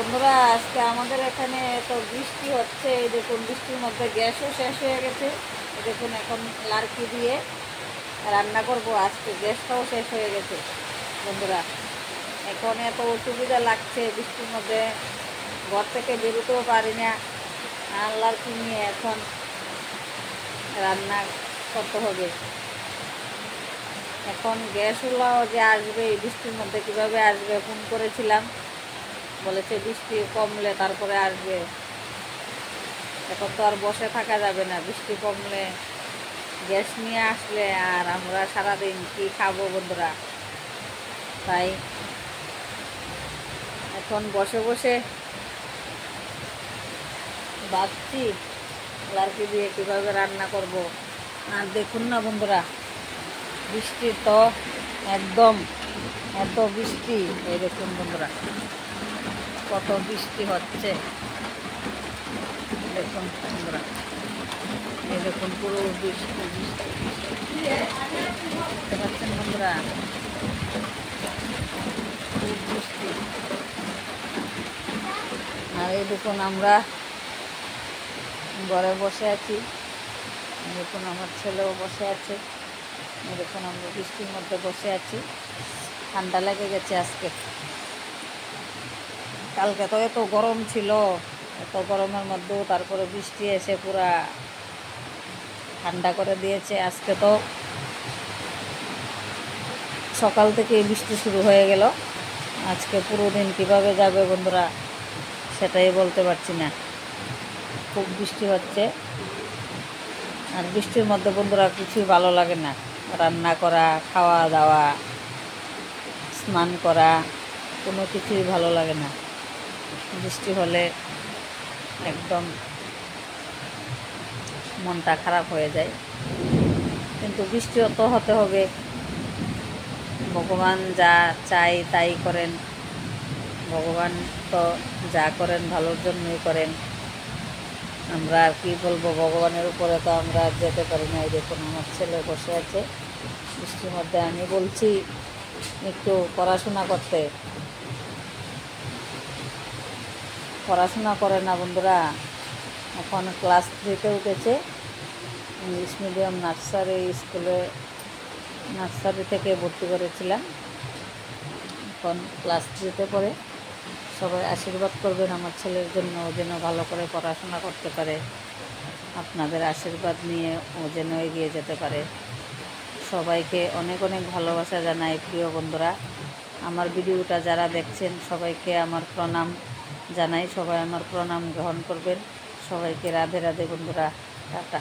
বন্ধুরা, আজকে আমাদের এখানে তো বৃষ্টি হচ্ছে। এই দেখুন, বৃষ্টির মধ্যে গ্যাসও শেষ হয়ে গেছে। এই দেখুন, এখন লাড়কি দিয়ে রান্না করব। আজকে গ্যাসটাও শেষ হয়ে গেছে বন্ধুরা। এখন এত অসুবিধা লাগছে বৃষ্টির মধ্যে, ঘর থেকে বেরোতেও পারি না। আর লাড়কি নিয়ে এখন রান্না করতে হবে। এখন গ্যাসগুলো যে আসবে এই বৃষ্টির মধ্যে কীভাবে আসবে, ফোন করেছিলাম, বলেছে বৃষ্টি কমলে তারপরে আসবে। এখন তো আর বসে থাকা যাবে না, বৃষ্টি কমলে গ্যাস নিয়ে আসলে আর আমরা সারাদিন কি খাবো বন্ধুরা। তাই এখন বসে বসে ভাবছি লাড়কি দিয়ে কীভাবে রান্না করব। আর দেখুন না বন্ধুরা, বৃষ্টি তো একদম এত বৃষ্টি। এই দেখুন বন্ধুরা, কত বৃষ্টি হচ্ছে। দেখুন বন্ধুরা, এই দেখুন পুরো বৃষ্টি বৃষ্টি দেখতে পাচ্ছেন বন্ধুরা, খুব বৃষ্টি। আর এই দেখুন আমরা ঘরে বসে আছি, দেখুন আমার ছেলেও বসে আছে। দেখুন আমরা বৃষ্টির মধ্যে বসে আছি, ঠান্ডা লেগে গেছে আজকে। কালকে তো এত গরম ছিল, এত গরমের মধ্যেও তারপরে বৃষ্টি এসে পুরা ঠান্ডা করে দিয়েছে। আজকে তো সকাল থেকে বৃষ্টি শুরু হয়ে গেল। আজকে পুরো দিন কীভাবে যাবে বন্ধুরা সেটাই বলতে পারছি না, খুব বৃষ্টি হচ্ছে। আর বৃষ্টির মধ্যে বন্ধুরা কিছুই ভালো লাগে না, রান্না করা, খাওয়া দাওয়া, স্নান করা, কোনো কিছুই ভালো লাগে না। বৃষ্টি হলে একদম মনটা খারাপ হয়ে যায়, কিন্তু বৃষ্টিও তো হতে হবে। ভগবান যা চাই তাই করেন, ভগবান তো যা করেন ভালোর জন্যই করেন। আমরা আর কি বলবো, ভগবানের উপরে তো আমরা যেতে পারি না। এই দেখুন আমার ছেলে বসে আছে বৃষ্টির মধ্যে, আমি বলছি একটু পড়াশোনা করতে, পড়াশোনা করে না বন্ধুরা। এখন ক্লাস 3-তে উঠেছে, ইংলিশ মিডিয়াম নার্সারি স্কুলে, নার্সারি থেকে ভর্তি করেছিলাম, এখন ক্লাস 3-তে পড়ে। সবাই আশীর্বাদ করবেন আমার ছেলের জন্য, ও যেন ভালো করে পড়াশোনা করতে পারে। আপনাদের আশীর্বাদ নিয়ে ও যেন এগিয়ে যেতে পারে। সবাইকে অনেক অনেক ভালোবাসা জানাই প্রিয় বন্ধুরা। আমার ভিডিওটা যারা দেখছেন সবাইকে আমার প্রণাম জানাই, সবাই আমার প্রণাম গ্রহণ করবেন। সবাইকে রাধে রাধে বন্ধুরা, টাটা।